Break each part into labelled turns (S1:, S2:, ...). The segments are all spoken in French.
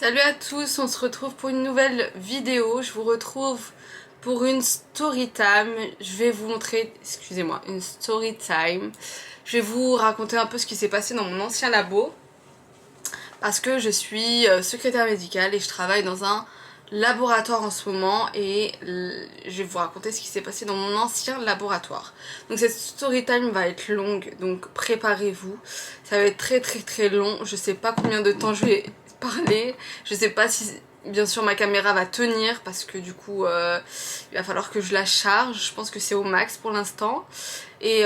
S1: Salut à tous, on se retrouve pour une nouvelle vidéo. Je vous retrouve pour une story time. Je vais vous montrer, excusez-moi, une story time. Je vais vous raconter un peu ce qui s'est passé dans mon ancien labo. Parce que je suis secrétaire médicale et je travaille dans un laboratoire en ce moment. Et je vais vous raconter ce qui s'est passé dans mon ancien laboratoire. Donc cette story time va être longue, donc préparez-vous. Ça va être très long. Je sais pas combien de temps je vais parler. Je sais pas si bien sûr ma caméra va tenir parce que du coup il va falloir que je la charge. Je pense que c'est au max pour l'instant. Et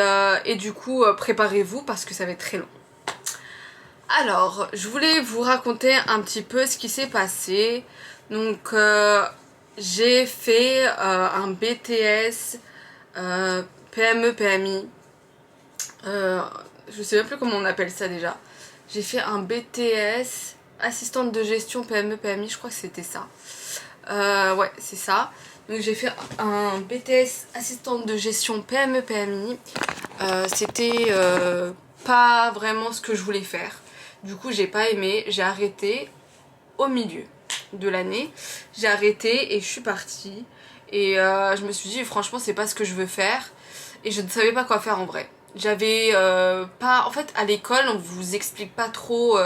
S1: du coup préparez-vous parce que ça va être très long. Alors, je voulais vous raconter un petit peu ce qui s'est passé. Donc, j'ai fait un BTS PME-PMI. Je sais même plus comment on appelle ça déjà. J'ai fait un BTS assistante de gestion PME-PMI, je crois que c'était ça. Ouais, c'est ça. Donc j'ai fait un BTS assistante de gestion PME-PMI. C'était pas vraiment ce que je voulais faire. Du coup, j'ai pas aimé, j'ai arrêté au milieu de l'année. J'ai arrêté et je suis partie. Et je me suis dit, franchement, c'est pas ce que je veux faire. Et je ne savais pas quoi faire en vrai. J'avais pas. En fait, à l'école, on vous explique pas trop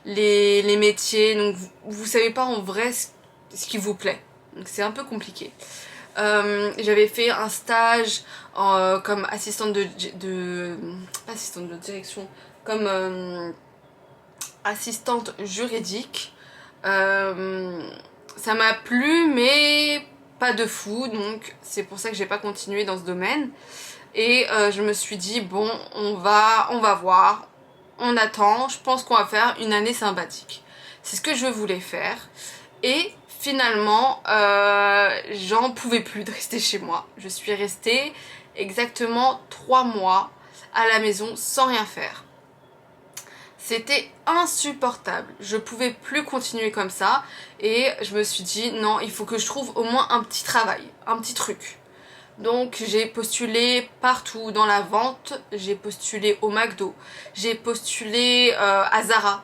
S1: les métiers. Donc, vous savez pas en vrai ce qui vous plaît. Donc, c'est un peu compliqué. J'avais fait un stage comme assistante pas assistante de direction, comme assistante juridique. Ça m'a plu mais pas de fou, donc c'est pour ça que j'ai pas continué dans ce domaine. Et je me suis dit bon, on va voir, on attend, je pense qu'on va faire une année sympathique. C'est ce que je voulais faire. Et finalement, j'en pouvais plus de rester chez moi. Je suis restée exactement 3 mois à la maison sans rien faire. C'était insupportable. Je pouvais plus continuer comme ça. Et je me suis dit, non, il faut que je trouve au moins un petit travail, un petit truc. Donc j'ai postulé partout dans la vente, j'ai postulé au McDo, j'ai postulé à Zara.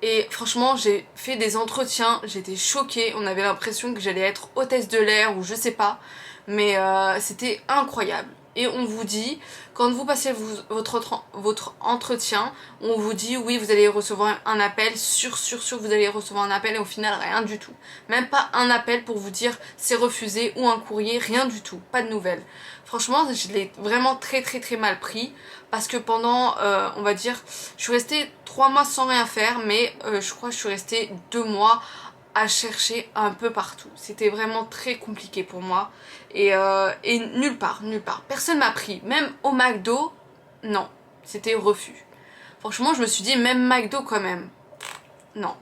S1: Et franchement, j'ai fait des entretiens, j'étais choquée, on avait l'impression que j'allais être hôtesse de l'air ou je sais pas. Mais c'était incroyable. Et on vous dit, quand vous passez votre entretien, on vous dit oui, vous allez recevoir un appel, sûr, vous allez recevoir un appel et au final rien du tout. Même pas un appel pour vous dire c'est refusé ou un courrier, rien du tout, pas de nouvelles. Franchement, je l'ai vraiment très mal pris parce que pendant, on va dire, je suis restée 3 mois sans rien faire, mais je crois que je suis restée 2 mois à chercher un peu partout. C'était vraiment très compliqué pour moi. Et nulle part. Personne m'a pris. Même au McDo, non. C'était refus. Franchement, je me suis dit, même McDo quand même. Non.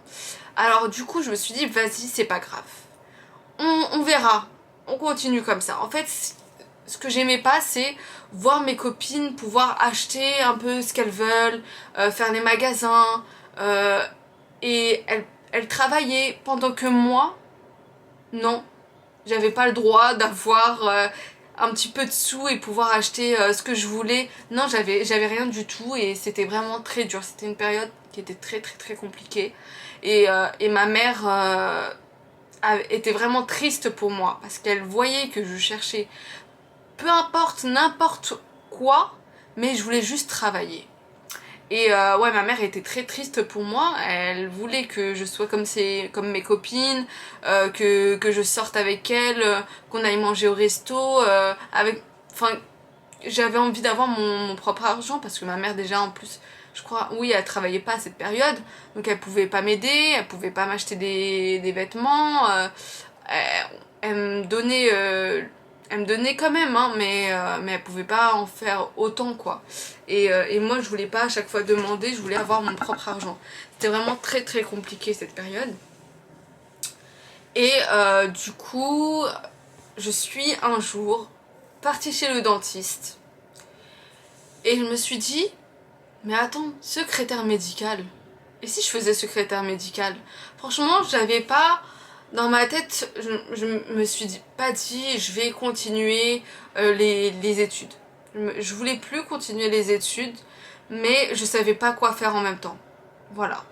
S1: Alors du coup, je me suis dit, vas-y, c'est pas grave. On verra. On continue comme ça. En fait, ce que j'aimais pas, c'est voir mes copines pouvoir acheter un peu ce qu'elles veulent, faire les magasins, et elles travaillaient pendant que moi, non, j'avais pas le droit d'avoir un petit peu de sous et pouvoir acheter ce que je voulais. Non, j'avais rien du tout et c'était vraiment très dur. C'était une période qui était très compliquée. Et ma mère était vraiment triste pour moi parce qu'elle voyait que je cherchais peu importe, n'importe quoi, mais je voulais juste travailler. Et ouais, ma mère était très triste pour moi. Elle voulait que je sois comme mes copines, que je sorte avec elles, qu'on aille manger au resto. Enfin, j'avais envie d'avoir mon propre argent parce que ma mère déjà en plus, je crois, oui, elle travaillait pas à cette période, donc elle pouvait pas m'aider, elle pouvait pas m'acheter des vêtements. Elle me donnait elle me donnait quand même, hein, mais elle pouvait pas en faire autant, quoi. Et moi, je voulais pas à chaque fois demander, je voulais avoir mon propre argent. C'était vraiment très compliqué cette période. Et du coup, je suis un jour partie chez le dentiste. Et je me suis dit, mais attends, secrétaire médical. Et si je faisais secrétaire médical? Franchement, j'avais pas dans ma tête, je me suis pas dit je vais continuer les études. Je voulais plus continuer les études, mais je savais pas quoi faire en même temps. Voilà.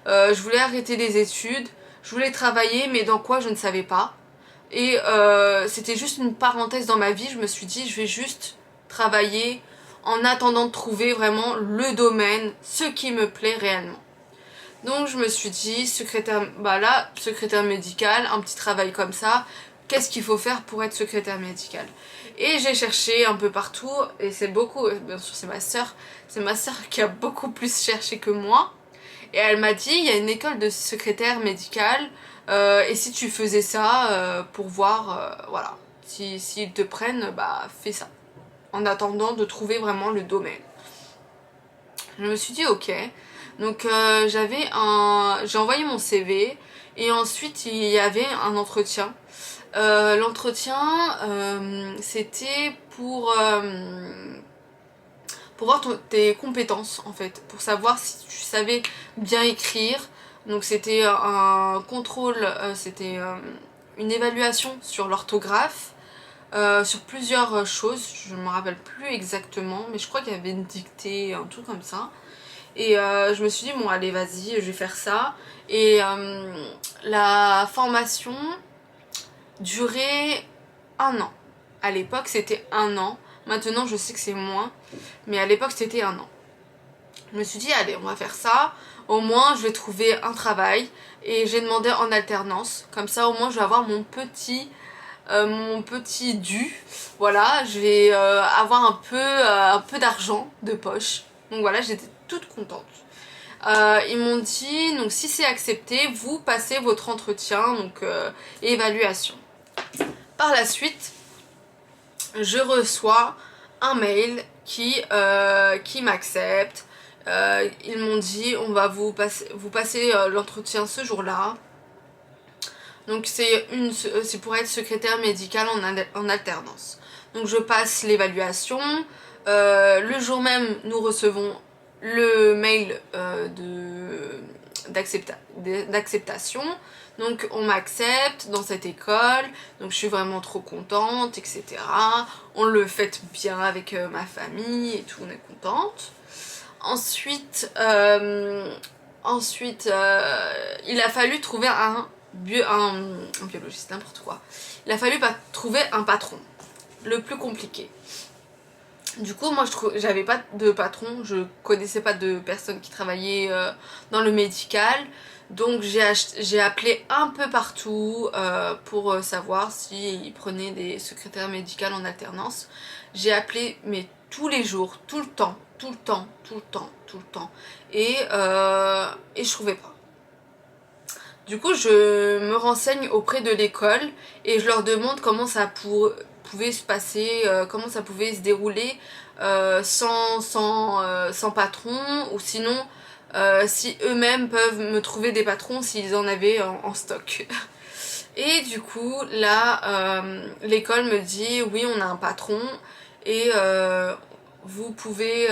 S1: Je voulais arrêter les études, Je voulais travailler, mais dans quoi je ne savais pas. Et c'était juste une parenthèse dans ma vie. Je me suis dit, je vais juste travailler en attendant de trouver vraiment le domaine, ce qui me plaît réellement. Donc je me suis dit, secrétaire médical, un petit travail comme ça, qu'est-ce qu'il faut faire pour être secrétaire médical? Et j'ai cherché un peu partout, et c'est beaucoup, bien sûr c'est ma sœur qui a beaucoup plus cherché que moi. Et elle m'a dit, il y a une école de secrétaire médical, et si tu faisais ça pour voir, voilà, s'ils te prennent, bah fais ça. En attendant de trouver vraiment le domaine. Je me suis dit ok. Donc j'ai envoyé mon CV et ensuite il y avait un entretien. L'entretien c'était pour voir tes compétences en fait, pour savoir si tu savais bien écrire. Donc c'était un contrôle, c'était une évaluation sur l'orthographe, sur plusieurs choses, je me rappelle plus exactement, mais je crois qu'il y avait une dictée, un truc comme ça. Et je me suis dit, bon allez vas-y, je vais faire ça. Et la formation durait 1 an. À l'époque c'était 1 an, maintenant je sais que c'est moins, mais à l'époque c'était 1 an. Je me suis dit, allez on va faire ça, au moins je vais trouver un travail. Et j'ai demandé en alternance, comme ça au moins je vais avoir mon petit dû. Voilà, je vais avoir un peu d'argent de poche. Donc voilà, j'étais toute contente. Ils m'ont dit, donc si c'est accepté, vous passez votre entretien, donc évaluation. Par la suite, je reçois un mail qui m'accepte. Ils m'ont dit, on va vous passer l'entretien ce jour-là. Donc c'est pour être secrétaire médicale en alternance. Donc je passe l'évaluation. Le jour même, nous recevons le mail d'acceptation. Donc on m'accepte dans cette école. Donc je suis vraiment trop contente, etc. On le fête bien avec ma famille et tout, on est contente. Ensuite, il a fallu trouver un biologiste, n'importe quoi. Il a fallu trouver un patron, le plus compliqué. Du coup, moi, j'avais pas de patron, je connaissais pas de personnes qui travaillaient dans le médical. Donc j'ai appelé un peu partout pour savoir s'ils prenaient des secrétaires médicales en alternance. J'ai appelé, mais tous les jours, tout le temps. Et je trouvais pas. Du coup, je me renseigne auprès de l'école et je leur demande comment ça pouvait se passer, comment ça pouvait se dérouler sans patron, ou sinon si eux-mêmes peuvent me trouver des patrons s'ils en avaient en stock. Et du coup, là, l'école me dit oui, on a un patron et vous pouvez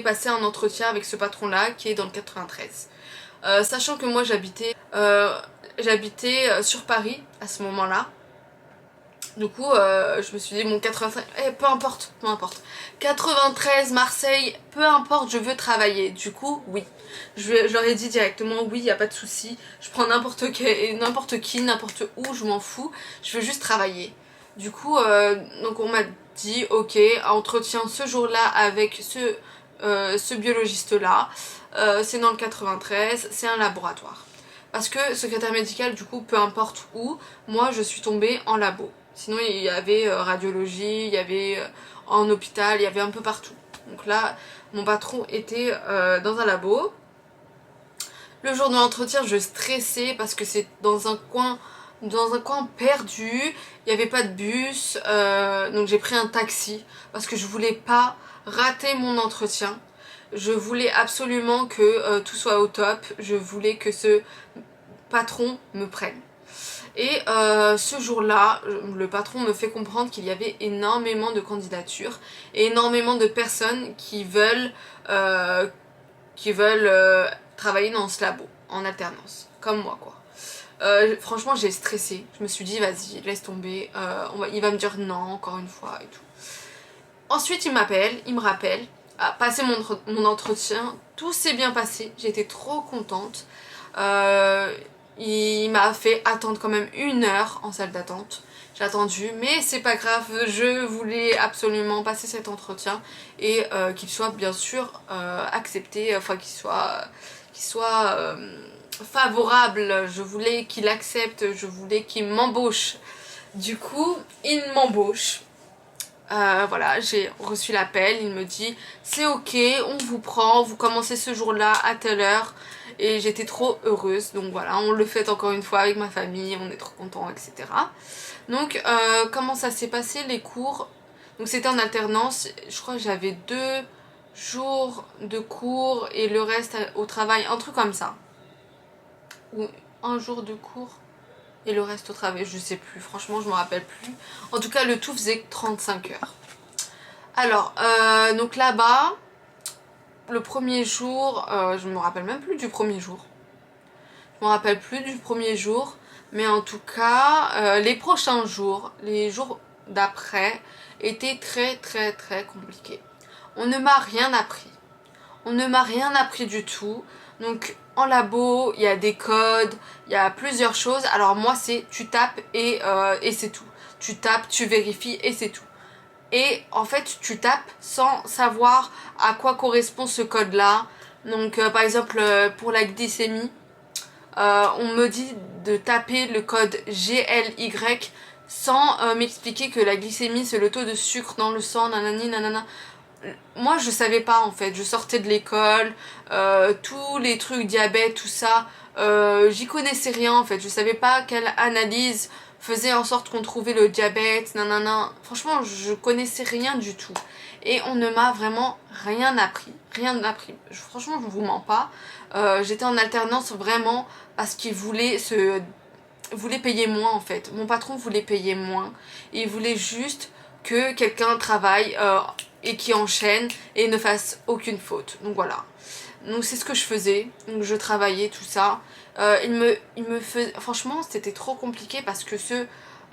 S1: passer un entretien avec ce patron-là qui est dans le 93. Sachant que moi j'habitais sur Paris à ce moment-là. Du coup je me suis dit bon 93, peu importe. 93, Marseille, peu importe, je veux travailler. Du coup oui, je leur ai dit directement oui, y a pas de souci. Je prends n'importe qui, n'importe où, je m'en fous. Je veux juste travailler. Du coup donc on m'a dit ok, entretien ce jour-là avec ce biologiste là. C'est dans le 93, c'est un laboratoire. Parce que secrétaire médical, du coup, peu importe où, moi je suis tombée en labo. Sinon il y avait radiologie, il y avait en hôpital, il y avait un peu partout. Donc là, mon patron était dans un labo. Le jour de l'entretien, je stressais parce que c'est dans un coin perdu, il n'y avait pas de bus, donc j'ai pris un taxi parce que je voulais pas rater mon entretien. Je voulais absolument que tout soit au top, je voulais que ce patron me prenne. Et ce jour-là, le patron me fait comprendre qu'il y avait énormément de candidatures et énormément de personnes qui veulent travailler dans ce labo en alternance, comme moi quoi. Franchement j'ai stressé, je me suis dit vas-y laisse tomber, il va me dire non encore une fois et tout. Ensuite il me rappelle, a passé mon entretien, tout s'est bien passé, j'étais trop contente. Il m'a fait attendre quand même 1 heure en salle d'attente. J'ai attendu, mais c'est pas grave, je voulais absolument passer cet entretien et qu'il soit bien sûr accepté, enfin qu'il soit favorable. Je voulais qu'il accepte, je voulais qu'il m'embauche. Du coup, il m'embauche. Voilà, j'ai reçu l'appel, il me dit c'est ok, on vous prend, vous commencez ce jour-là à telle heure. Et j'étais trop heureuse, donc voilà, on le fait encore une fois avec ma famille, on est trop contents, etc. Donc comment ça s'est passé les cours? Donc c'était en alternance, je crois que j'avais 2 jours de cours et le reste au travail, un truc comme ça. Ou un jour de cours et le reste au travail, je sais plus, franchement je me rappelle plus. En tout cas le tout faisait 35 heures. Alors donc là-bas, le premier jour, je me rappelle même plus du premier jour. Je me rappelle plus du premier jour, mais en tout cas les prochains jours, les jours d'après étaient très très très compliqués. On ne m'a rien appris. On ne m'a rien appris du tout. Donc en labo, il y a des codes, il y a plusieurs choses. Alors moi c'est tu tapes et c'est tout. Tu tapes, tu vérifies et c'est tout. Et en fait tu tapes sans savoir à quoi correspond ce code là. Donc par exemple pour la glycémie, on me dit de taper le code GLY sans m'expliquer que la glycémie c'est le taux de sucre dans le sang, nanani nanana. Moi je savais pas en fait, je sortais de l'école, tous les trucs diabète, tout ça, j'y connaissais rien en fait, je savais pas quelle analyse faisait en sorte qu'on trouvait le diabète, nanana. Franchement je connaissais rien du tout. Et on ne m'a vraiment rien appris, rien appris. Franchement je vous mens pas, j'étais en alternance vraiment parce qu'ils voulait payer moins en fait. Mon patron voulait payer moins. Et il voulait juste que quelqu'un travaille et qui enchaîne et ne fasse aucune faute. Donc voilà. Donc c'est ce que je faisais. Donc je travaillais, tout ça. Il me faisait... Franchement, c'était trop compliqué parce que ce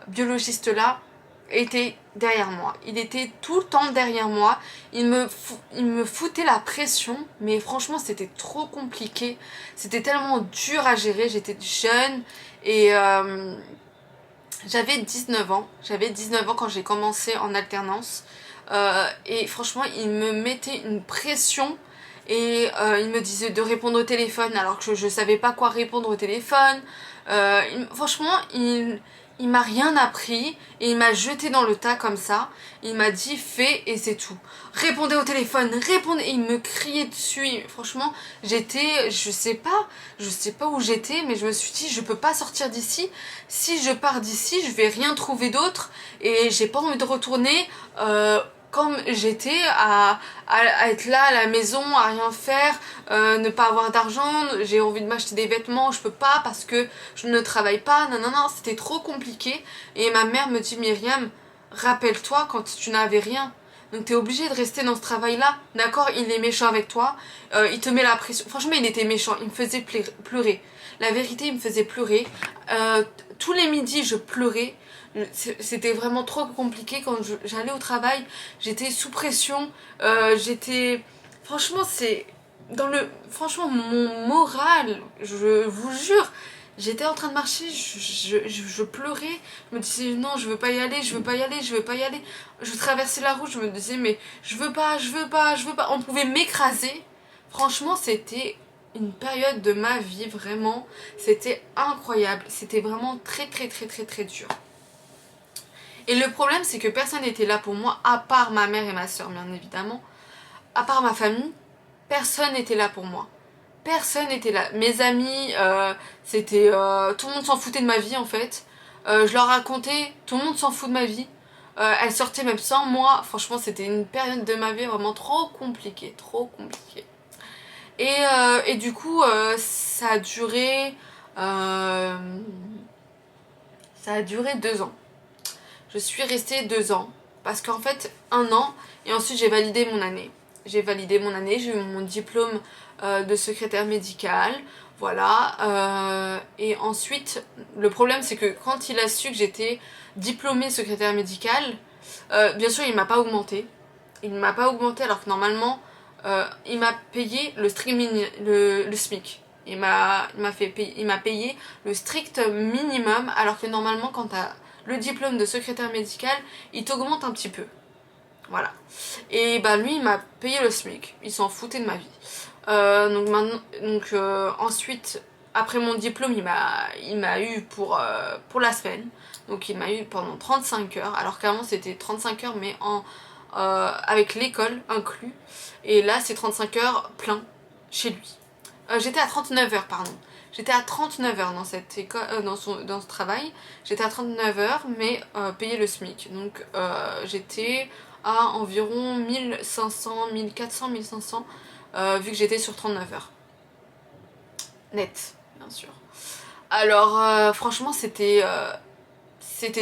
S1: biologiste-là était derrière moi. Il était tout le temps derrière moi. Il me foutait la pression. Mais franchement, c'était trop compliqué. C'était tellement dur à gérer. J'étais jeune et j'avais 19 ans. J'avais 19 ans quand j'ai commencé en alternance. Et franchement, il me mettait une pression. Et il me disait de répondre au téléphone alors que je savais pas quoi répondre au téléphone. Franchement, il m'a rien appris et il m'a jeté dans le tas comme ça. Il m'a dit fais et c'est tout. Répondez au téléphone, répondez. Et il me criait dessus. Franchement, je sais pas où j'étais, mais je me suis dit je peux pas sortir d'ici. Si je pars d'ici, je vais rien trouver d'autre et j'ai pas envie de retourner comme j'étais à être là à la maison, à rien faire, ne pas avoir d'argent, j'ai envie de m'acheter des vêtements, je peux pas parce que je ne travaille pas, non, c'était trop compliqué. Et ma mère me dit Myriam, rappelle-toi quand tu n'avais rien. Donc t'es obligée de rester dans ce travail-là, d'accord, il est méchant avec toi, il te met la pression. Franchement, il était méchant, il me faisait pleurer. La vérité, il me faisait pleurer. Tous les midis, je pleurais. C'était vraiment trop compliqué quand j'allais au travail. J'étais sous pression. Franchement, franchement, mon moral, je vous jure, j'étais en train de marcher, je pleurais. Je me disais non, je veux pas y aller, je veux pas y aller, je veux pas y aller. Je traversais la route, je me disais mais je veux pas, je veux pas, je veux pas. On pouvait m'écraser. Franchement, c'était une période de ma vie, vraiment. C'était incroyable. C'était vraiment très très très très très dur. Et le problème, c'est que personne n'était là pour moi, à part ma mère et ma soeur, bien évidemment. À part ma famille, personne n'était là pour moi. Personne n'était là. Mes amis, c'était... tout le monde s'en foutait de ma vie, en fait. Je leur racontais, tout le monde s'en fout de ma vie. Elles sortaient même sans moi. Franchement, c'était une période de ma vie vraiment trop compliquée. Trop compliquée. Et du coup, ça a duré... ça a duré 2 ans. Je suis restée 2 ans. Parce qu'en fait, 1 an, et ensuite j'ai validé mon année. J'ai validé mon année, j'ai eu mon diplôme de secrétaire médicale. Voilà. Et ensuite, le problème c'est que quand il a su que j'étais diplômée secrétaire médicale, bien sûr il m'a pas augmenté. Il ne m'a pas augmenté alors que normalement, il m'a payé le SMIC. Il m'a payé le strict minimum, alors que normalement quand tu as le diplôme de secrétaire médical, il t'augmente un petit peu. Voilà. Et bah lui il m'a payé le SMIC, il s'en foutait de ma vie. Ensuite, après mon diplôme, il m'a eu pour la semaine. Donc il m'a eu pendant 35 heures, alors qu'avant c'était 35 heures mais avec l'école inclus. Et là c'est 35 heures plein chez lui. J'étais à 39 heures, pardon. J'étais à 39 heures dans cette école, dans ce travail. J'étais à 39 heures, mais payé le SMIC. Donc j'étais à environ 1500, 1400, 1500, vu que j'étais sur 39 heures. Net, bien sûr. Alors, franchement, c'était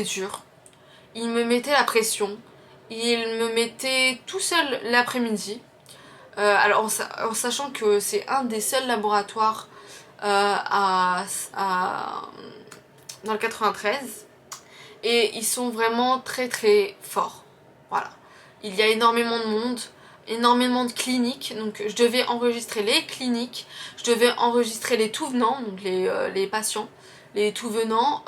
S1: dur. Il me mettait la pression. Il me mettait tout seul l'après-midi. Alors en sachant que c'est un des seuls laboratoires dans le 93 et ils sont vraiment très très forts. Voilà. Il y a énormément de monde, énormément de cliniques, donc je devais enregistrer les cliniques, je devais enregistrer les tout venants, donc les patients, les tout venants,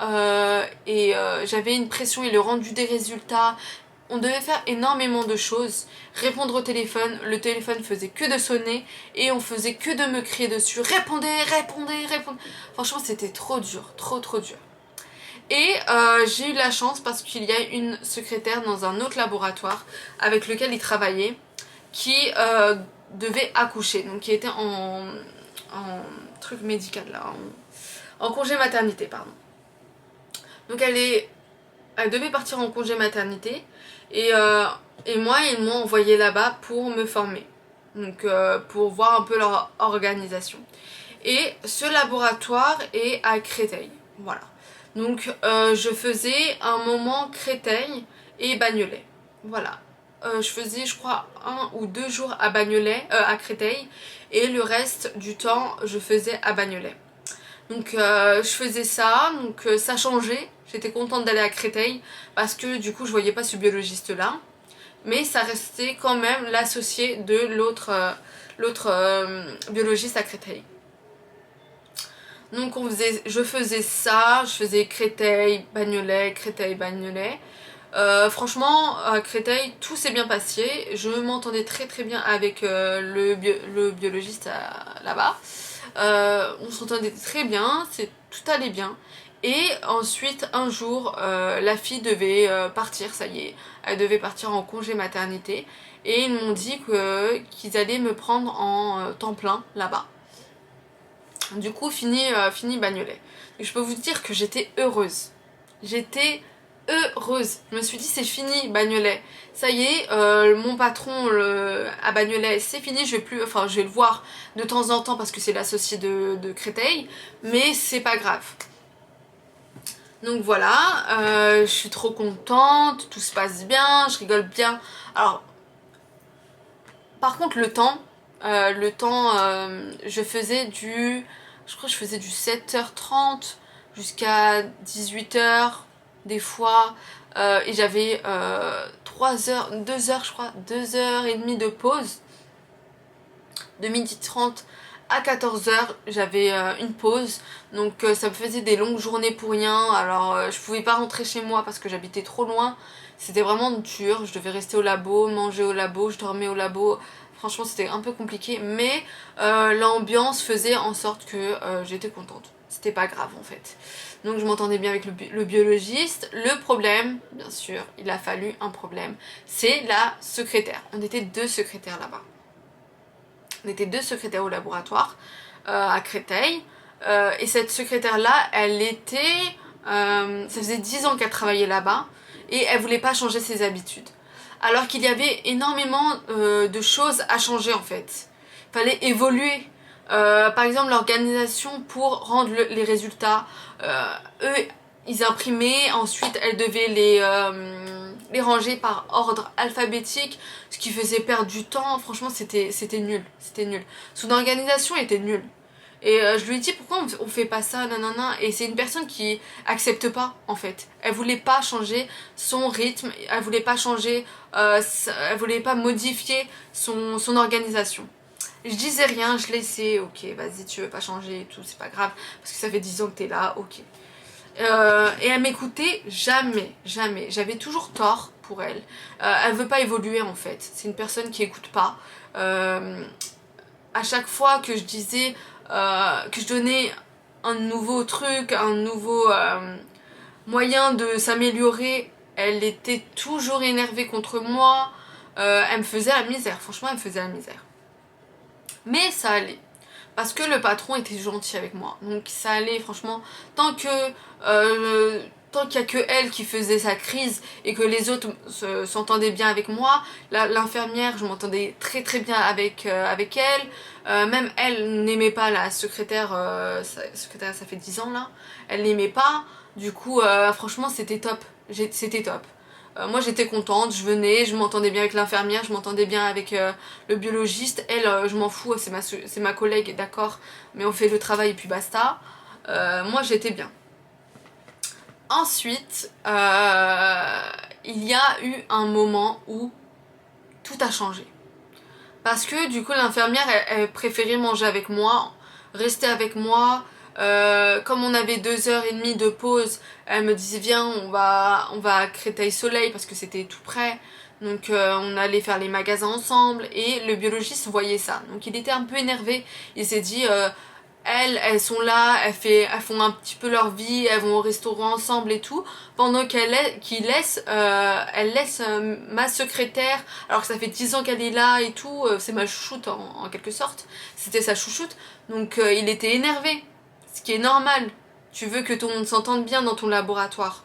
S1: j'avais une pression et le rendu des résultats. On devait faire énormément de choses, répondre au téléphone, le téléphone faisait que de sonner et on faisait que de me crier dessus, répondez, répondez, répondez. Franchement c'était trop dur, trop trop dur. Et j'ai eu de la chance parce qu'il y a une secrétaire dans un autre laboratoire avec lequel il travaillait qui devait accoucher, donc qui était en truc médical là, en congé maternité pardon. Donc elle devait partir en congé maternité et moi ils m'ont envoyé là-bas pour me former, donc pour voir un peu leur organisation. Et ce laboratoire est à Créteil, voilà. Donc je faisais un moment Créteil et Bagnolet, voilà. Je faisais je crois 1 ou 2 jours à Bagnolet, à Créteil, et le reste du temps je faisais à Bagnolet. Donc je faisais ça, donc ça changeait. J'étais contente d'aller à Créteil parce que du coup je voyais pas ce biologiste là. Mais ça restait quand même l'associé de l'autre biologiste à Créteil. Donc je faisais ça, je faisais Créteil, Bagnolet, Créteil, Bagnolet. Franchement à Créteil tout s'est bien passé. Je m'entendais très très bien avec le biologiste là-bas. On s'entendait très bien, tout allait bien. Et ensuite un jour la fille devait partir, ça y est, elle devait partir en congé maternité et ils m'ont dit qu'ils allaient me prendre en temps plein là-bas. Du coup fini Bagnolet. Et je peux vous dire que j'étais heureuse. J'étais heureuse. Je me suis dit c'est fini Bagnolet. Ça y est, mon patron à Bagnolet c'est fini, je vais le voir de temps en temps parce que c'est l'associé de Créteil, mais c'est pas grave. Donc voilà, je suis trop contente, tout se passe bien, je rigole bien. Alors, par contre le temps, je faisais je crois que je faisais du 7h30 jusqu'à 18h des fois, et j'avais 3 heures, 2 heures je crois, 2h30 de pause. De 12h30 à 14h j'avais une pause, donc ça me faisait des longues journées pour rien. Alors je pouvais pas rentrer chez moi parce que j'habitais trop loin, c'était vraiment dur, je devais rester au labo, manger au labo, je dormais au labo. Franchement c'était un peu compliqué, mais l'ambiance faisait en sorte que j'étais contente, c'était pas grave en fait. Donc je m'entendais bien avec le biologiste. Le problème, bien sûr, il a fallu un problème, c'est la secrétaire. On était 2 secrétaires là-bas. On était 2 secrétaires au laboratoire à Créteil. Et cette secrétaire-là, ça faisait 10 ans qu'elle travaillait là-bas et elle voulait pas changer ses habitudes. Alors qu'il y avait énormément de choses à changer en fait. Il fallait évoluer. Par exemple, l'organisation pour rendre les résultats. Eux, ils imprimaient, ensuite elle devait les ranger par ordre alphabétique, ce qui faisait perdre du temps. Franchement c'était nul, c'était nul. Son organisation était nulle. Et je lui ai dit pourquoi on fait pas ça, nanana. Et c'est une personne qui accepte pas en fait. Elle voulait pas changer son rythme, elle voulait pas changer, elle voulait pas modifier son organisation. Je disais rien, je laissais, ok, vas-y, tu veux pas changer et tout, c'est pas grave, parce que ça fait 10 ans que t'es là, ok. Et elle m'écoutait jamais, jamais. J'avais toujours tort pour elle. Elle veut pas évoluer en fait. C'est une personne qui écoute pas. À chaque fois que je disais, que je donnais un nouveau truc, un nouveau moyen de s'améliorer, elle était toujours énervée contre moi. Elle me faisait la misère, franchement, elle me faisait la misère. Mais ça allait. Parce que le patron était gentil avec moi. Donc ça allait, franchement. Tant que tant qu'il n'y a que elle qui faisait sa crise et que les autres s'entendaient bien avec moi, l'infirmière, je m'entendais très très bien avec elle. Même elle n'aimait pas la secrétaire, secrétaire, ça fait 10 ans là. Elle n'aimait pas. Du coup, franchement, c'était top. C'était top. Moi j'étais contente, je venais, je m'entendais bien avec l'infirmière, je m'entendais bien avec le biologiste. Elle, je m'en fous, c'est ma collègue, d'accord, mais on fait le travail et puis basta. Moi j'étais bien. Ensuite, il y a eu un moment où tout a changé. Parce que du coup l'infirmière, elle préférait manger avec moi, rester avec moi. Comme on avait 2h30 de pause, elle me disait viens on va à Créteil-Soleil parce que c'était tout près. Donc on allait faire les magasins ensemble et le biologiste voyait ça. Donc il était un peu énervé. Il s'est dit elles sont là, elles font un petit peu leur vie, elles vont au restaurant ensemble et tout, pendant elle laisse ma secrétaire, alors que ça fait 10 ans qu'elle est là et tout, c'est ma chouchoute en quelque sorte, c'était sa chouchoute, donc il était énervé. Ce qui est normal. Tu veux que tout le monde s'entende bien dans ton laboratoire.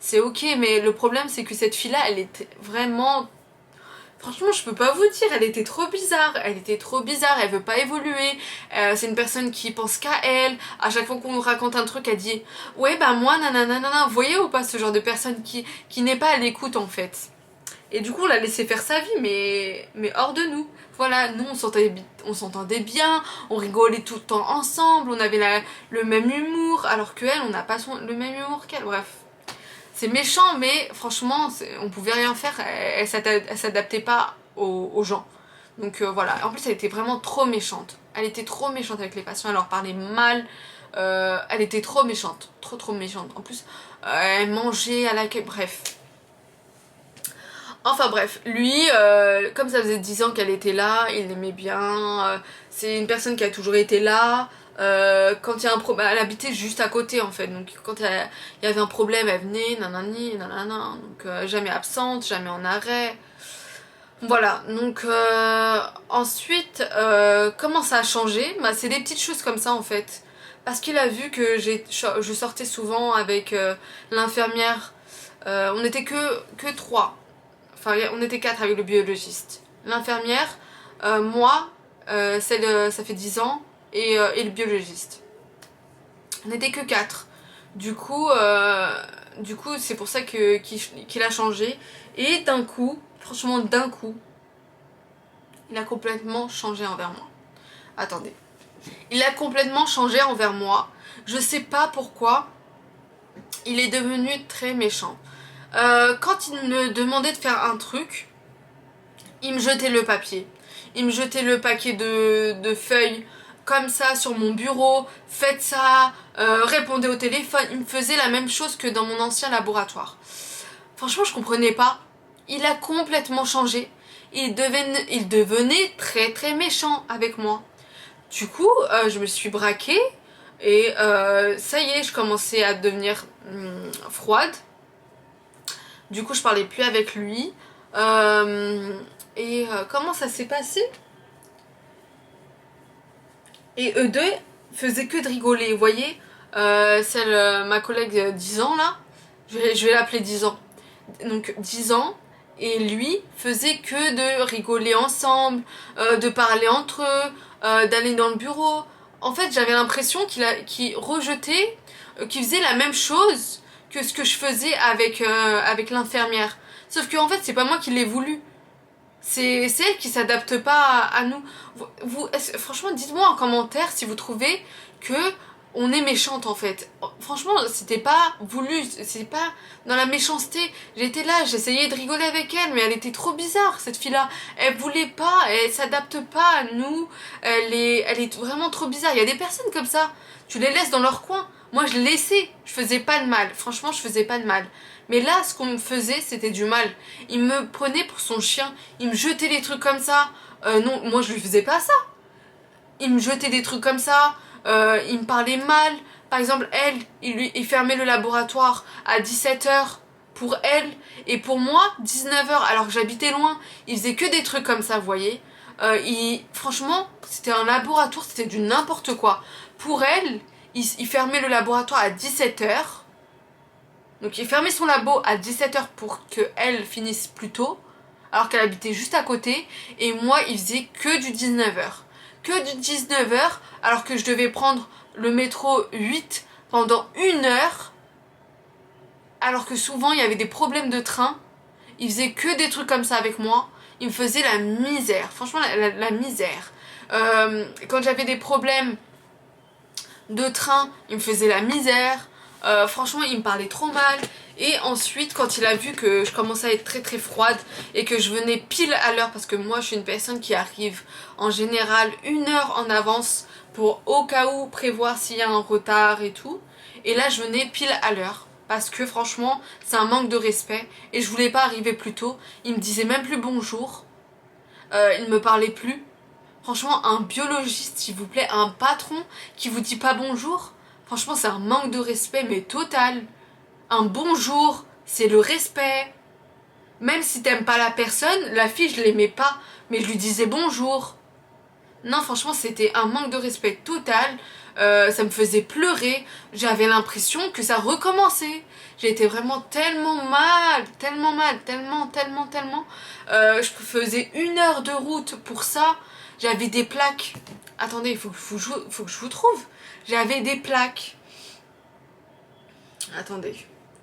S1: C'est ok, mais le problème c'est que cette fille-là, elle était vraiment... Franchement, je peux pas vous dire, elle était trop bizarre. Elle était trop bizarre, elle veut pas évoluer. C'est une personne qui pense qu'à elle. À chaque fois qu'on nous raconte un truc, elle dit ouais bah moi nanana. Vous voyez ou pas ce genre de personne qui n'est pas à l'écoute en fait. Et du coup, on l'a laissé faire sa vie, mais hors de nous. Voilà, nous, on s'entendait bien, on rigolait tout le temps ensemble, on avait le même humour, alors qu'elle, on n'a pas le même humour qu'elle. Bref, c'est méchant, mais franchement, on pouvait rien faire, elle s'adaptait pas aux gens. Donc voilà, en plus, elle était vraiment trop méchante. Elle était trop méchante avec les patients, elle leur parlait mal. Elle était trop méchante, trop méchante. En plus, elle mangeait à la... Bref. Enfin bref, lui, comme ça faisait 10 ans qu'elle était là, il l'aimait bien, c'est une personne qui a toujours été là, quand il y a un problème, elle habitait juste à côté en fait, donc quand il y avait un problème, elle venait, nanani, nanana, donc jamais absente, jamais en arrêt. Voilà, donc ensuite, comment ça a changé? Bah, c'est des petites choses comme ça en fait, parce qu'il a vu que je sortais souvent avec l'infirmière, on était que trois. Enfin, on était quatre avec le biologiste. L'infirmière, moi, ça fait 10 ans, et le biologiste. On n'était que quatre. Du coup, c'est pour ça qu'il a changé. Et d'un coup, franchement, d'un coup, il a complètement changé envers moi. Attendez. Il a complètement changé envers moi. Je sais pas pourquoi. Il est devenu très méchant. Quand il me demandait de faire un truc, il me jetait le papier. Il me jetait le paquet de feuilles comme ça sur mon bureau. Faites ça, répondez au téléphone. Il me faisait la même chose que dans mon ancien laboratoire. Franchement, je comprenais pas. Il a complètement changé. Il devenait très très méchant avec moi. Du coup, je me suis braquée et ça y est, je commençais à devenir froide. Du coup, je parlais plus avec lui. Comment ça s'est passé? Et eux deux faisaient que de rigoler. Vous voyez, ma collègue 10 ans là, je vais l'appeler 10 ans. Donc 10 ans. Et lui faisait que de rigoler ensemble, de parler entre eux, d'aller dans le bureau. En fait, j'avais l'impression qu'il rejetait, qu'il faisait la même chose que ce que je faisais avec l'infirmière. Sauf que en fait, c'est pas moi qui l'ai voulu. C'est elle qui s'adapte pas à nous. Franchement, dites-moi en commentaire si vous trouvez que on est méchante en fait. Franchement, c'était pas voulu, c'est pas dans la méchanceté. J'étais là, j'essayais de rigoler avec elle, mais elle était trop bizarre cette fille-là. Elle voulait pas, elle s'adapte pas à nous, elle est vraiment trop bizarre. Il y a des personnes comme ça, tu les laisses dans leur coin. Moi je les laissais, je faisais pas de mal, franchement je faisais pas de mal. Mais là, ce qu'on me faisait, c'était du mal. Il me prenait pour son chien, il me jetait des trucs comme ça. Non, moi je lui faisais pas ça. Il me jetait des trucs comme ça, il me parlait mal. Par exemple, elle, il fermait le laboratoire à 17h pour elle, et pour moi, 19h, alors que j'habitais loin. Il faisait que des trucs comme ça, vous voyez. Franchement, c'était un laboratoire, c'était du n'importe quoi. Pour elle, il fermait le laboratoire à 17h. Donc il fermait son labo à 17h pour qu'elle finisse plus tôt, alors qu'elle habitait juste à côté. Et moi, il faisait que du 19h. Que du 19h, alors que je devais prendre le métro 8 pendant 1 heure, alors que souvent il y avait des problèmes de train. Il faisait que des trucs comme ça avec moi. Il me faisait la misère, franchement la misère. Quand j'avais des problèmes de train, il me faisait la misère. Franchement, il me parlait trop mal. Et ensuite, quand il a vu que je commençais à être très très froide et que je venais pile à l'heure, parce que moi je suis une personne qui arrive en général 1 heure en avance pour au cas où prévoir s'il y a un retard et tout. Et là, je venais pile à l'heure. Parce que franchement, c'est un manque de respect. Et je voulais pas arriver plus tôt. Il me disait même plus bonjour. Il me parlait plus. Franchement, un biologiste, s'il vous plaît, un patron qui vous dit pas bonjour, franchement, c'est un manque de respect, mais total. Un bonjour, c'est le respect. Même si t'aimes pas la personne, la fille, je l'aimais pas, mais je lui disais bonjour. Non, franchement, c'était un manque de respect total. Ça me faisait pleurer. J'avais l'impression que ça recommençait. J'ai été vraiment tellement mal, tellement mal, tellement. Je faisais 1 heure de route pour ça. J'avais des plaques. Attendez, faut que je vous trouve. J'avais des plaques. Attendez.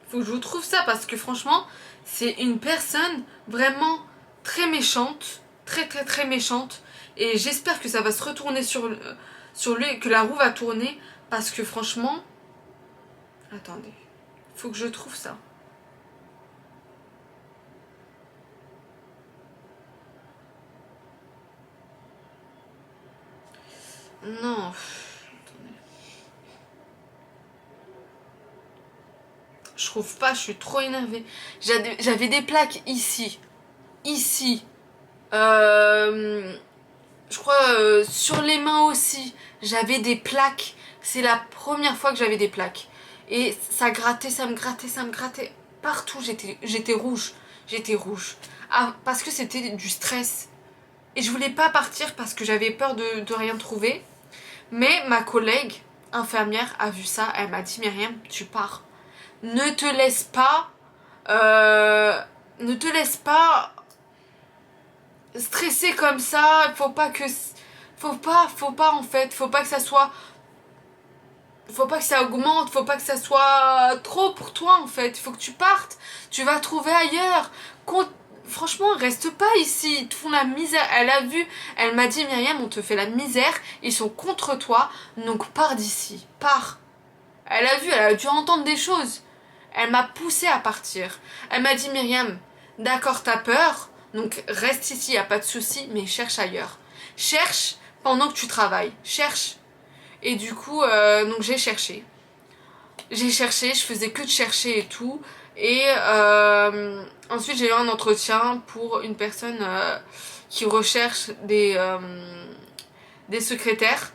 S1: Faut que je vous trouve ça parce que franchement, c'est une personne vraiment très méchante. Très méchante. Et j'espère que ça va se retourner sur lui, que la roue va tourner. Parce que franchement... Attendez. Faut que je trouve ça. Non. Attendez. Je trouve pas, je suis trop énervée. J'avais des plaques ici. Ici. Je crois sur les mains aussi. J'avais des plaques. C'est la première fois que j'avais des plaques. Et ça grattait, ça me grattait. Partout, j'étais rouge. J'étais rouge. Ah, parce que c'était du stress. Et je voulais pas partir parce que j'avais peur de rien trouver. Mais ma collègue infirmière a vu ça. Elle m'a dit, Myriam, tu pars. Ne te laisse pas... ne te laisse pas stresser comme ça. Faut pas que... Faut pas en fait. Faut pas que ça soit... Faut pas que ça augmente, faut pas que ça soit trop pour toi en fait. Faut que tu partes, tu vas trouver ailleurs. Franchement, reste pas ici, ils te font la misère. Elle a vu, elle m'a dit Myriam, on te fait la misère, ils sont contre toi, donc pars d'ici, pars. Elle a vu, elle a dû entendre des choses. Elle m'a poussée à partir. Elle m'a dit Myriam, d'accord t'as peur, donc reste ici, y a pas de souci, mais cherche ailleurs. Cherche pendant que tu travailles, cherche. Et du coup, donc j'ai cherché. Je faisais que de chercher et tout. Et ensuite, j'ai eu un entretien pour une personne qui recherche des secrétaires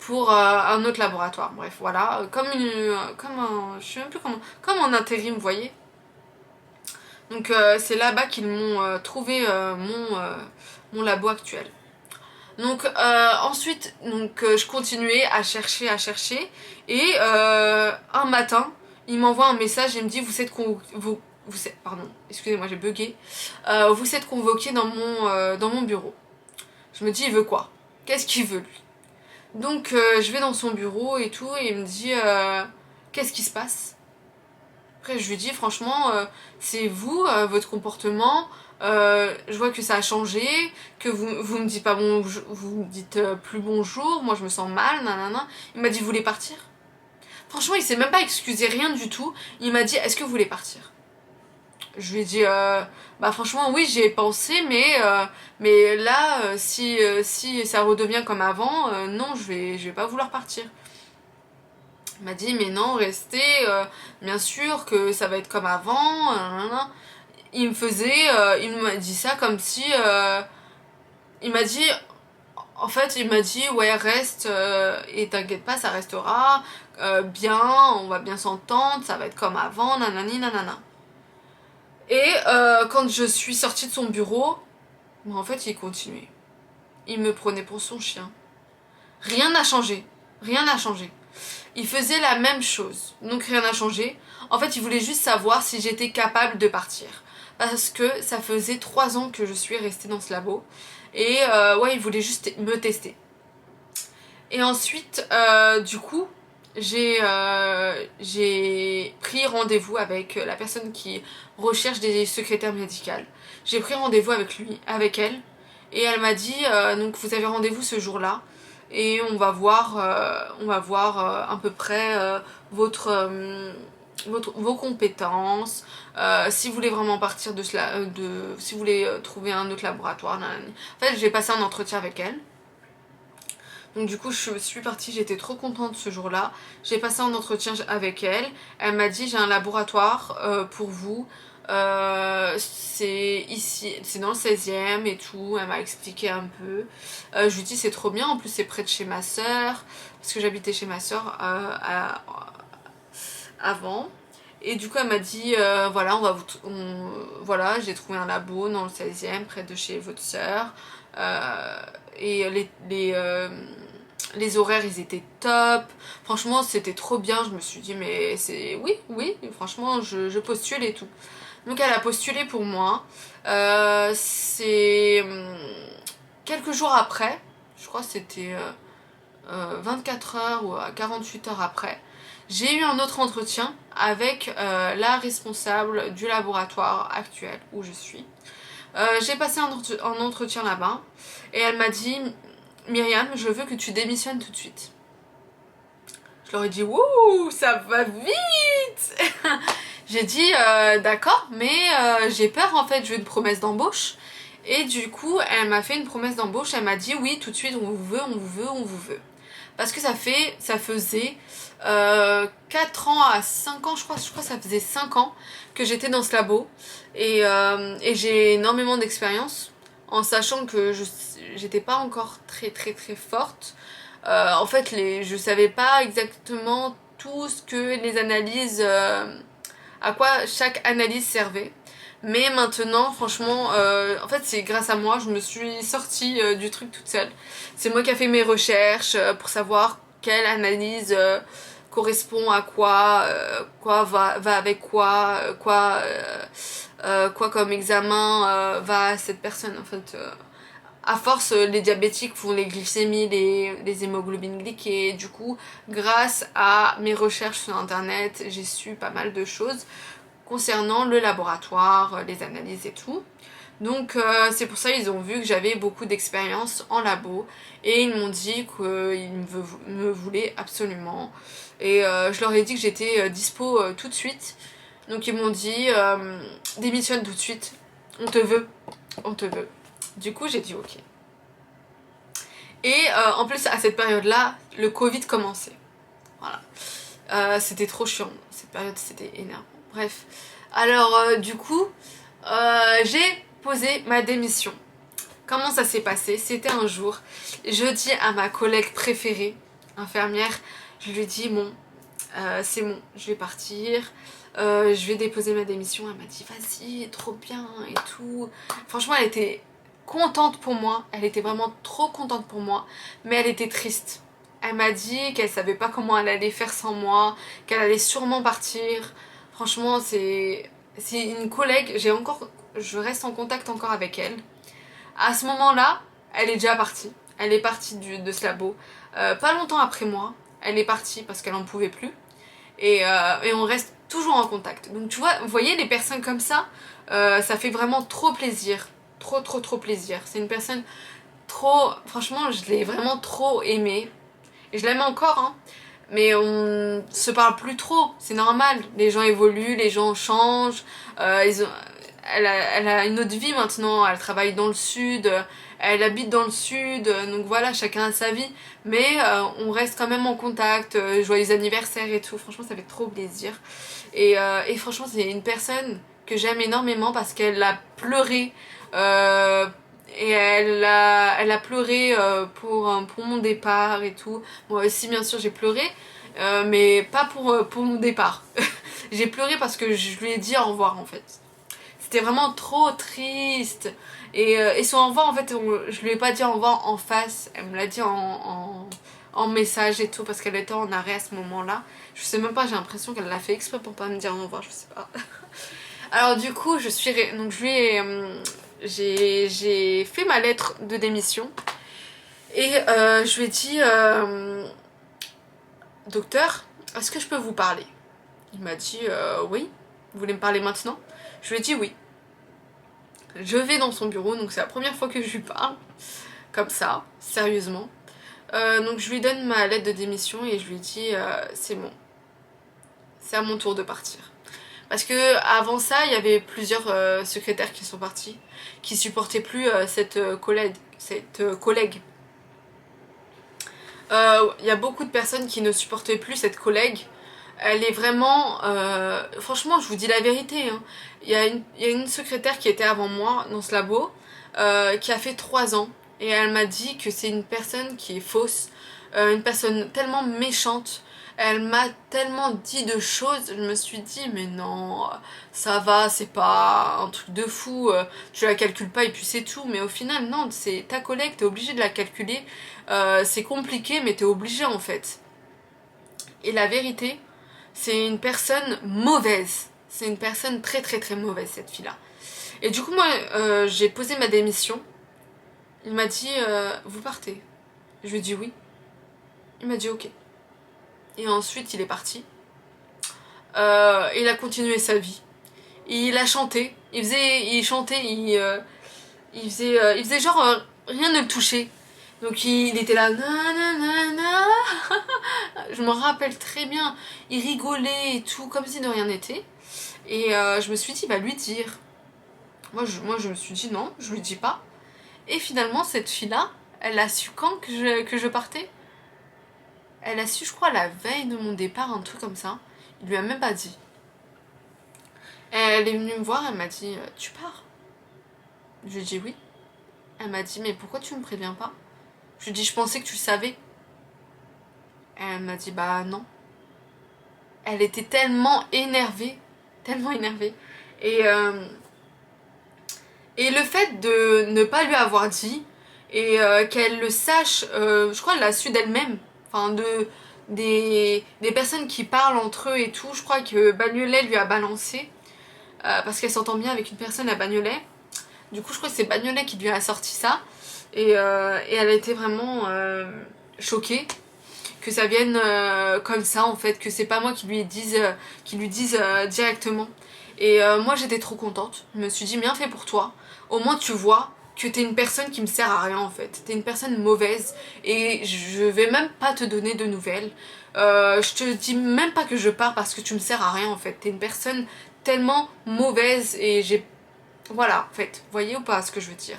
S1: pour un autre laboratoire. Bref, voilà. Comme un... Je sais même plus comment... Comme en intérim, vous voyez. Donc c'est là-bas qu'ils m'ont trouvé mon labo actuel. Donc ensuite je continuais à chercher et un matin il m'envoie un message et me dit pardon, excusez-moi j'ai bugué, vous êtes convoqué dans mon bureau. Je me dis il veut quoi? Qu'est-ce qu'il veut lui? Donc je vais dans son bureau et tout et il me dit qu'est-ce qui se passe? Après je lui dis franchement c'est vous, votre comportement, je vois que ça a changé, que vous me dites pas bon, vous me dites plus bonjour, moi je me sens mal, nanana. Il m'a dit vous voulez partir? Franchement, il s'est même pas excusé, rien du tout. Il m'a dit, est-ce que vous voulez partir? Je lui ai dit, bah franchement, oui, j'y ai pensé, mais là, si ça redevient comme avant, non, je vais pas vouloir partir. Il m'a dit, mais non, restez, bien sûr que ça va être comme avant. Nanana. Il m'a dit ça comme si, il m'a dit, en fait, il m'a dit, ouais, reste, et t'inquiète pas, ça restera bien, on va bien s'entendre, ça va être comme avant, nanani, nanana. Et quand je suis sortie de son bureau, bah, en fait, il continuait. Il me prenait pour son chien. Rien n'a changé. Rien n'a changé. Il faisait la même chose. Donc rien n'a changé. En fait, il voulait juste savoir si j'étais capable de partir. Parce que ça faisait 3 ans que je suis restée dans ce labo. Et ouais, il voulait juste me tester. Et ensuite, du coup, j'ai pris rendez-vous avec la personne qui recherche des secrétaires médicales. J'ai pris rendez-vous avec elle, et elle m'a dit donc vous avez rendez-vous ce jour-là et on va voir à peu près vos compétences, si vous voulez vraiment partir de cela, si vous voulez trouver un autre laboratoire. Nanani. En fait, j'ai passé un entretien avec elle. Donc du coup je suis partie, j'étais trop contente ce jour-là. J'ai passé un entretien avec elle. Elle m'a dit j'ai un laboratoire pour vous. C'est ici, c'est dans le 16e et tout. Elle m'a expliqué un peu. Je lui dis c'est trop bien, en plus c'est près de chez ma soeur. Parce que j'habitais chez ma soeur avant. Et du coup elle m'a dit voilà, voilà, j'ai trouvé un labo dans le 16e près de chez votre soeur. Et les horaires ils étaient top, franchement c'était trop bien. Je me suis dit mais c'est oui franchement je postule et tout. Donc elle a postulé pour moi. C'est quelques jours après, je crois que c'était 24 heures ou 48 heures après, j'ai eu un autre entretien avec la responsable du laboratoire actuel où je suis. J'ai passé un entretien là-bas et elle m'a dit Myriam, je veux que tu démissionnes tout de suite. Je leur ai dit wouh, ça va vite. J'ai dit d'accord, mais j'ai peur en fait, je veux une promesse d'embauche. Et du coup, elle m'a fait une promesse d'embauche, elle m'a dit oui, tout de suite, on vous veut, on vous veut, on vous veut. Parce que ça faisait 4 ans à 5 ans, je crois que ça faisait 5 ans que j'étais dans ce labo. Et j'ai énormément d'expérience, en sachant que j'étais pas encore très très très forte. En fait, je savais pas exactement tout ce que les analyses, à quoi chaque analyse servait. Mais maintenant, franchement, en fait, c'est grâce à moi, je me suis sortie du truc toute seule. C'est moi qui ai fait mes recherches pour savoir quelle analyse correspond à quoi, quoi va avec quoi, quoi comme examen va à cette personne. En fait, à force, les diabétiques font les glycémies, les hémoglobines glyquées. Du coup, grâce à mes recherches sur internet, j'ai su pas mal de choses concernant le laboratoire, les analyses et tout. Donc c'est pour ça qu'ils ont vu que j'avais beaucoup d'expérience en labo et ils m'ont dit qu'ils me voulaient absolument. Et je leur ai dit que j'étais dispo tout de suite. Donc ils m'ont dit démissionne tout de suite, on te veut, on te veut. Du coup j'ai dit ok. Et en plus à cette période-là, le Covid commençait. Voilà. C'était trop chiant, cette période c'était énervant. Bref. Alors du coup, j'ai posé ma démission. Comment ça s'est passé? C'était un jour, je dis à ma collègue préférée, infirmière, je lui dis bon, c'est bon, je vais partir, je vais déposer ma démission. Elle m'a dit vas-y, trop bien et tout. Franchement, elle était contente pour moi, elle était vraiment trop contente pour moi, mais elle était triste. Elle m'a dit qu'elle savait pas comment elle allait faire sans moi, qu'elle allait sûrement partir. Franchement, c'est une collègue, je reste en contact encore avec elle. À ce moment-là, elle est déjà partie. Elle est partie de ce labo. Pas longtemps après moi, elle est partie parce qu'elle en pouvait plus. Et on reste toujours en contact. Donc tu vois, vous voyez, les personnes comme ça, ça fait vraiment trop plaisir. Trop plaisir. C'est une personne trop... Franchement, je l'ai vraiment trop aimée. Et je l'aime encore, hein. mais on se parle plus trop, c'est normal. Les gens évoluent, les gens changent, elle a une autre vie maintenant, elle travaille dans le sud, elle habite dans le sud, donc voilà, chacun a sa vie. Mais on reste quand même en contact, joyeux anniversaire et tout, franchement ça fait trop plaisir. Et franchement c'est une personne que j'aime énormément parce qu'elle a pleuré. Et elle a pleuré pour mon départ et tout. Moi aussi bien sûr j'ai pleuré, mais pas pour mon départ. J'ai pleuré parce que je lui ai dit au revoir en fait. C'était vraiment trop triste. Et son au revoir, en fait, je lui ai pas dit au revoir en face. Elle me l'a dit en message et tout, parce qu'elle était en arrêt à ce moment-là. Je sais même pas, j'ai l'impression qu'elle l'a fait exprès pour pas me dire au revoir, je sais pas. Alors du coup, donc je lui ai... j'ai fait ma lettre de démission. Et je lui ai dit... docteur, est-ce que je peux vous parler? Il m'a dit oui. Vous voulez me parler maintenant? Je lui ai dit oui. Je vais dans son bureau, donc c'est la première fois que je lui parle, comme ça, sérieusement. Donc je lui donne ma lettre de démission et je lui dis c'est bon, c'est à mon tour de partir. Parce que avant ça, il y avait plusieurs secrétaires qui sont partis, qui supportaient plus cette collègue. Il y a beaucoup de personnes qui ne supportaient plus cette collègue. Elle est vraiment... franchement, je vous dis la vérité. Hein. Il y a une secrétaire qui était avant moi dans ce labo, qui a fait 3 ans. Et elle m'a dit que c'est une personne qui est fausse, une personne tellement méchante. Elle m'a tellement dit de choses, je me suis dit mais non, ça va, c'est pas un truc de fou, tu la calcules pas et puis c'est tout. Mais au final non, c'est ta collègue, t'es obligé de la calculer, c'est compliqué mais t'es obligé en fait. Et la vérité, c'est une personne mauvaise, c'est une personne très très très mauvaise cette fille-là. Et du coup moi j'ai posé ma démission, il m'a dit vous partez. Je lui ai dit oui, il m'a dit ok. Et ensuite il est parti. Il a continué sa vie. Il a chanté. Il chantait. Il faisait genre rien ne le touchait. Donc il était là. Nanana. Je me rappelle très bien. Il rigolait et tout comme si de rien n'était. Et je me suis dit bah lui dire. Moi je me suis dit non, je lui dis pas. Et finalement cette fille là, elle a su quand que je partais. Elle a su, je crois, la veille de mon départ, un truc comme ça. Il lui a même pas dit. Elle est venue me voir, elle m'a dit tu pars? Je lui ai dit oui. Elle m'a dit mais pourquoi tu me préviens pas? Je lui ai dit je pensais que tu le savais. Elle m'a dit bah non. Elle était tellement énervée. Tellement énervée. Et le fait de ne pas lui avoir dit et qu'elle le sache, je crois qu'elle l'a su d'elle-même. Enfin, des personnes qui parlent entre eux et tout. Je crois que Bagnolet lui a balancé parce qu'elle s'entend bien avec une personne à Bagnolet. Du coup, je crois que c'est Bagnolet qui lui a sorti ça. Et elle a été vraiment choquée que ça vienne comme ça en fait, que c'est pas moi qui lui dise directement. Et moi j'étais trop contente, je me suis dit bien fait pour toi, au moins tu vois que t'es une personne qui me sert à rien en fait, t'es une personne mauvaise et je vais même pas te donner de nouvelles, je te dis même pas que je pars parce que tu me sers à rien en fait, t'es une personne tellement mauvaise et j'ai... Voilà en fait, vous voyez ou pas ce que je veux dire.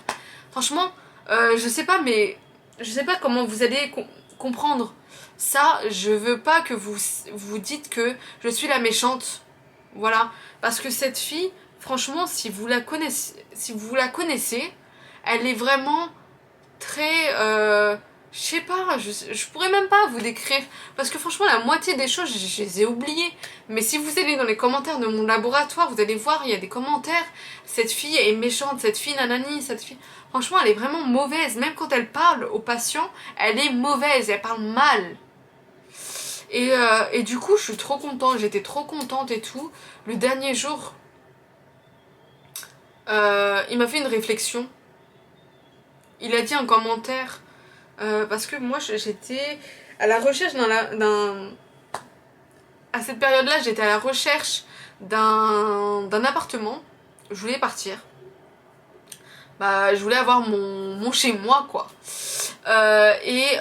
S1: Franchement, je sais pas mais je sais pas comment vous allez comprendre ça, je veux pas que vous dites que je suis la méchante. Voilà, parce que cette fille, franchement, si vous la connaissez, elle est vraiment très je sais pas, je pourrais même pas vous décrire parce que franchement la moitié des choses je les ai oubliées. Mais si vous allez dans les commentaires de mon laboratoire, vous allez voir, il y a des commentaires, cette fille est méchante, cette fille nanani, cette fille... Franchement elle est vraiment mauvaise, même quand elle parle aux patients, elle est mauvaise, elle parle mal. Et du coup je suis trop contente, j'étais trop contente et tout. Le dernier jour, il m'a fait une réflexion. Il a dit un commentaire, parce que moi j'étais à la recherche d'un... À cette période-là, j'étais à la recherche d'un appartement. Je voulais partir. Bah, je voulais avoir mon chez moi, quoi. Et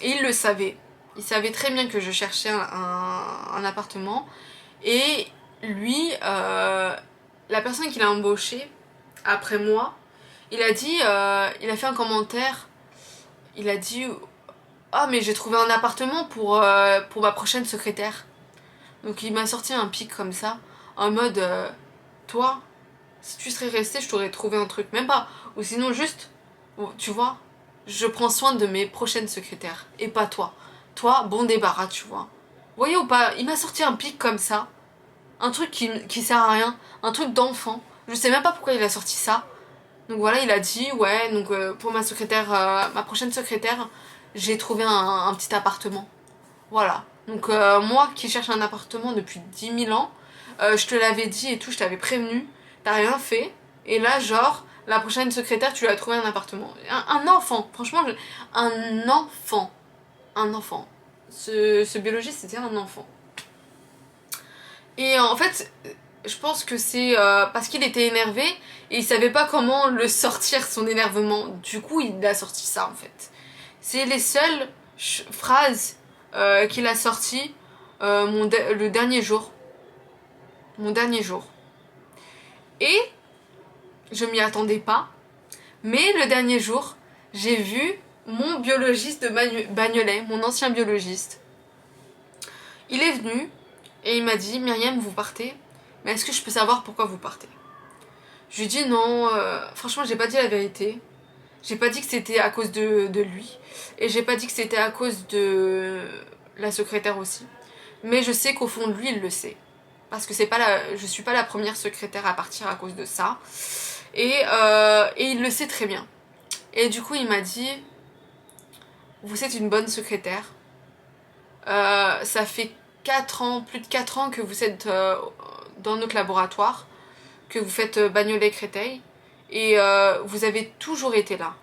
S1: il le savait. il savait très bien que je cherchais un appartement. Et lui, la personne qui l'a embauché après moi, il a dit, il a fait un commentaire, il a dit ah mais j'ai trouvé un appartement pour ma prochaine secrétaire. Donc il m'a sorti un pic comme ça, en mode toi, si tu serais resté, je t'aurais trouvé un truc, même pas. Ou sinon juste, tu vois, je prends soin de mes prochaines secrétaires, et pas toi. Toi, bon débarras, tu vois. Vous voyez ou pas, il m'a sorti un pic comme ça, un truc qui sert à rien, un truc d'enfant. Je sais même pas pourquoi il a sorti ça. Donc voilà, il a dit, ouais, donc pour ma secrétaire, ma prochaine secrétaire, j'ai trouvé un petit appartement. Voilà. Donc moi qui cherche un appartement depuis 10 000 ans, je te l'avais dit et tout, je t'avais prévenu, t'as rien fait. Et là, genre, la prochaine secrétaire, tu lui as trouvé un appartement. Un enfant, franchement, un enfant. Un enfant. Ce biologiste, c'était un enfant. Et en fait, je pense que c'est parce qu'il était énervé et il savait pas comment le sortir, son énervement. Du coup, il a sorti ça en fait. C'est les seules phrases qu'il a sorties le dernier jour. Mon dernier jour. Et je m'y attendais pas. Mais le dernier jour, j'ai vu mon biologiste de Bagnolet, mon ancien biologiste. Il est venu et il m'a dit Myriam, vous partez, mais est-ce que je peux savoir pourquoi vous partez? Je lui ai dit non, franchement, j'ai pas dit la vérité. J'ai pas dit que c'était à cause de lui. Et j'ai pas dit que c'était à cause de la secrétaire aussi. Mais je sais qu'au fond de lui, il le sait. Parce que je suis pas la première secrétaire à partir à cause de ça. Et il le sait très bien. Et du coup, il m'a dit vous êtes une bonne secrétaire. Ça fait 4 ans, plus de 4 ans que vous êtes dans notre laboratoire, que vous faites Bagnolet-Créteil, et vous avez toujours été là.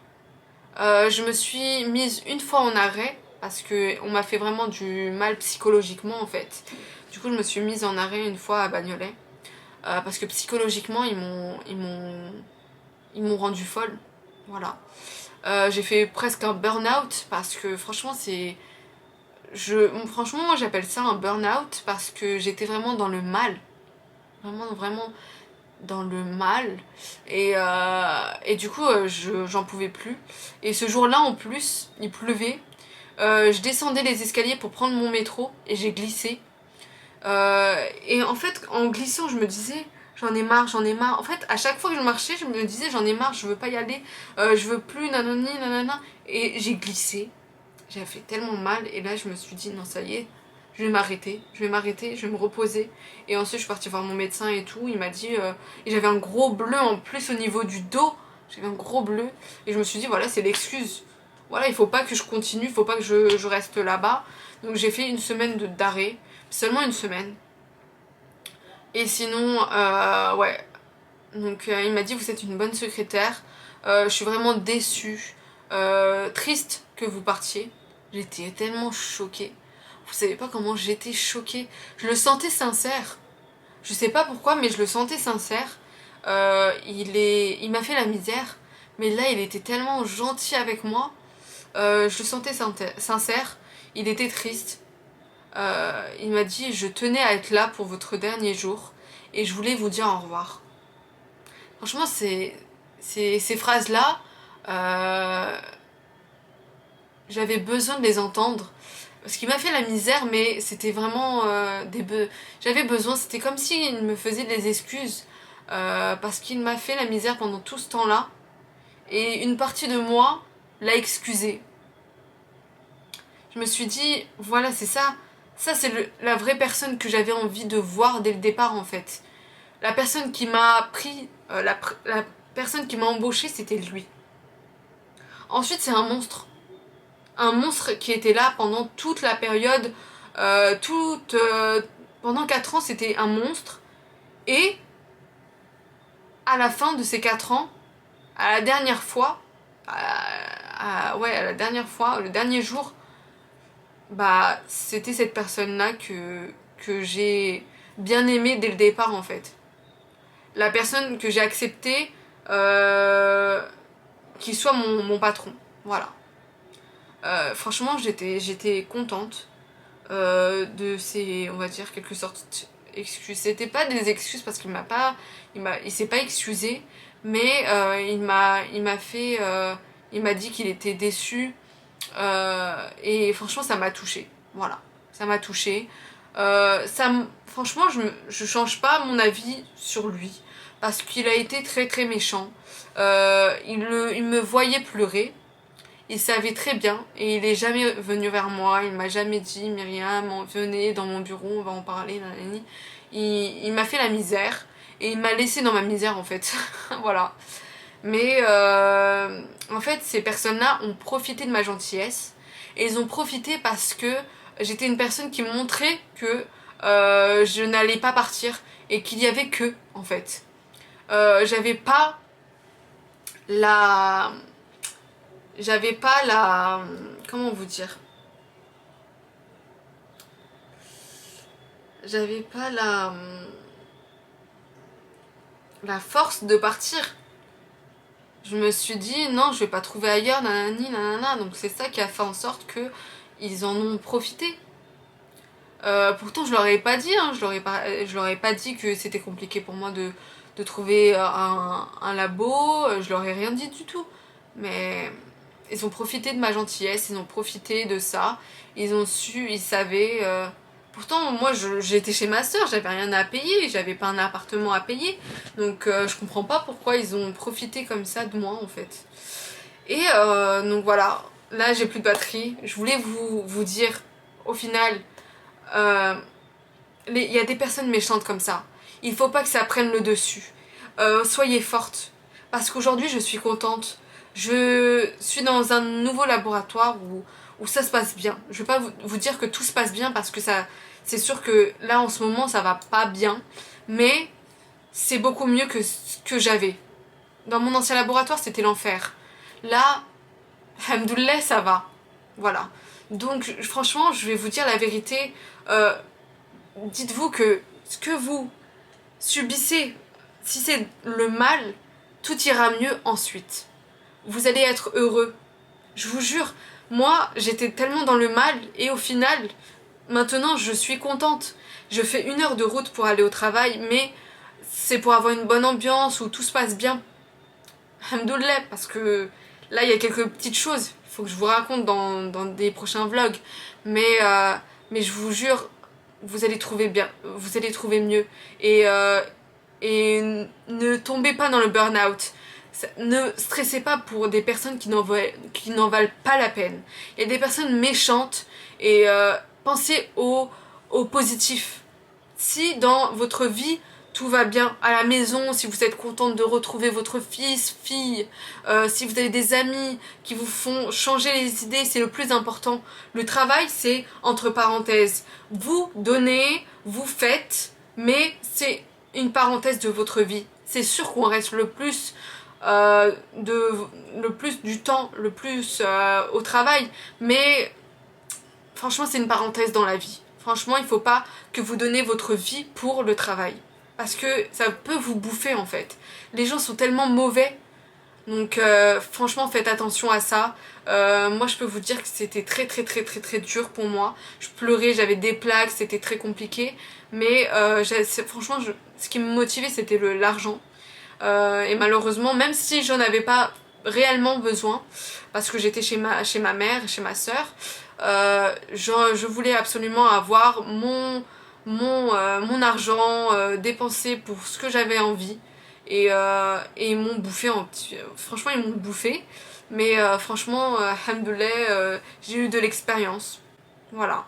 S1: Je me suis mise une fois en arrêt, parce qu'on m'a fait vraiment du mal psychologiquement en fait. Du coup, je me suis mise en arrêt une fois à Bagnolet, parce que psychologiquement, ils m'ont rendu folle. Voilà. J'ai fait presque un burn-out, parce que franchement, franchement, moi j'appelle ça un burn-out parce que j'étais vraiment dans le mal. Vraiment, vraiment dans le mal. Et du coup, j'en pouvais plus. Et ce jour-là, en plus, il pleuvait. Je descendais les escaliers pour prendre mon métro et j'ai glissé. Et en fait, en glissant, je me disais, j'en ai marre, j'en ai marre. En fait, à chaque fois que je marchais, je me disais, j'en ai marre, je veux pas y aller, je veux plus, nanani, nanana. Et j'ai glissé. J'ai fait tellement mal et là je me suis dit non ça y est, je vais m'arrêter, je vais me reposer. Et ensuite je suis partie voir mon médecin et tout, il m'a dit, et j'avais un gros bleu en plus au niveau du dos, j'avais un gros bleu. Et je me suis dit voilà c'est l'excuse, voilà il faut pas que je continue, il faut pas que je reste là-bas. Donc j'ai fait une semaine d'arrêt, seulement une semaine. Et sinon, ouais, donc il m'a dit vous êtes une bonne secrétaire, je suis vraiment déçue, triste que vous partiez. J'étais tellement choquée. Vous savez pas comment j'étais choquée. Je le sentais sincère. Je sais pas pourquoi, mais je le sentais sincère. Il m'a fait la misère, mais là il était tellement gentil avec moi. Je le sentais sincère. Il était triste. Il m'a dit je tenais à être là pour votre dernier jour et je voulais vous dire au revoir. Franchement, ces phrases-là, j'avais besoin de les entendre. Parce qu'il m'a fait la misère, mais c'était vraiment j'avais besoin, c'était comme s'il me faisait des excuses. Parce qu'il m'a fait la misère pendant tout ce temps-là. Et une partie de moi l'a excusé. Je me suis dit, voilà, c'est ça. Ça, c'est la vraie personne que j'avais envie de voir dès le départ, en fait. La personne qui m'a pris, la personne qui m'a embauché, c'était lui. Ensuite, c'est un monstre. Un monstre qui était là pendant toute la période, pendant 4 ans, c'était un monstre. Et à la fin de ces 4 ans, à la dernière fois, ouais, à la dernière fois, le dernier jour, bah, c'était cette personne-là que j'ai bien aimée dès le départ, en fait. La personne que j'ai accepté qu'il soit mon patron. Voilà. Franchement, j'étais contente de ces, on va dire, quelque sorte excuses. C'était pas des excuses parce qu'il m'a pas, il s'est pas excusé, mais il m'a fait, il m'a dit qu'il était déçu et franchement ça m'a touchée. Voilà, ça m'a touchée. Franchement, je change pas mon avis sur lui parce qu'il a été très très méchant. Il me voyait pleurer. Il savait très bien et il est jamais venu vers moi. Il m'a jamais dit Myriam, venez dans mon bureau, on va en parler. Nanani. Il m'a fait la misère et il m'a laissé dans ma misère en fait. Voilà. Mais en fait, ces personnes-là ont profité de ma gentillesse et ils ont profité parce que j'étais une personne qui montrait que je n'allais pas partir et qu'il y avait que en fait. J'avais pas la j'avais pas la comment vous dire, j'avais pas la force de partir. Je me suis dit non, je vais pas trouver ailleurs, nanani nanana. Donc c'est ça qui a fait en sorte que ils en ont profité. Pourtant je leur ai pas dit, hein, je leur ai pas dit que c'était compliqué pour moi de trouver un labo, je leur ai rien dit du tout. Mais ils ont profité de ma gentillesse, ils ont profité de ça, ils ont su, ils savaient. Pourtant, moi j'étais chez ma soeur, j'avais rien à payer, j'avais pas un appartement à payer, donc je comprends pas pourquoi ils ont profité comme ça de moi en fait. Et donc voilà, là j'ai plus de batterie, je voulais vous dire au final, euh, il y a des personnes méchantes comme ça, il faut pas que ça prenne le dessus. Soyez forte, parce qu'aujourd'hui je suis contente. Je suis dans un nouveau laboratoire où ça se passe bien. Je vais pas vous dire que tout se passe bien parce que ça, c'est sûr que là en ce moment ça va pas bien, mais c'est beaucoup mieux que ce que j'avais. Dans mon ancien laboratoire c'était l'enfer. Là, alhamdoulilah, ça va. Voilà. Donc franchement je vais vous dire la vérité. Euh, Dites-vous que ce que vous subissez, si c'est le mal, tout ira mieux ensuite. Vous allez être heureux. Je vous jure, moi j'étais tellement dans le mal et au final, maintenant je suis contente. Je fais 1 heure de route pour aller au travail, mais c'est pour avoir une bonne ambiance où tout se passe bien. Alhamdoulilah, parce que là il y a quelques petites choses, il faut que je vous raconte dans des prochains vlogs. Mais je vous jure, vous allez trouver bien, vous allez trouver mieux. Et ne tombez pas dans le burn-out. Ne stressez pas pour des personnes qui n'en valent pas la peine. Il y a des personnes méchantes et pensez au positif. Si dans votre vie tout va bien à la maison, si vous êtes contente de retrouver votre fils, fille, si vous avez des amis qui vous font changer les idées, c'est le plus important. Le travail, c'est entre parenthèses. Vous donnez, vous faites, mais c'est une parenthèse de votre vie. C'est sûr qu'on reste le plus du temps, le plus au travail, mais franchement c'est une parenthèse dans la vie. Franchement il faut pas que vous donnez votre vie pour le travail, parce que ça peut vous bouffer en fait. Les gens sont tellement mauvais, donc franchement faites attention à ça. Moi je peux vous dire que c'était très très très très très dur pour moi. Je pleurais, j'avais des plaques, c'était très compliqué, mais franchement ce qui me motivait c'était l'argent. Et malheureusement, même si j'en avais pas réellement besoin, parce que j'étais chez ma mère et chez ma soeur, je voulais absolument avoir mon argent dépensé pour ce que j'avais envie. Et ils m'ont bouffé franchement ils m'ont bouffé, mais franchement alhamdoulilah, j'ai eu de l'expérience, voilà.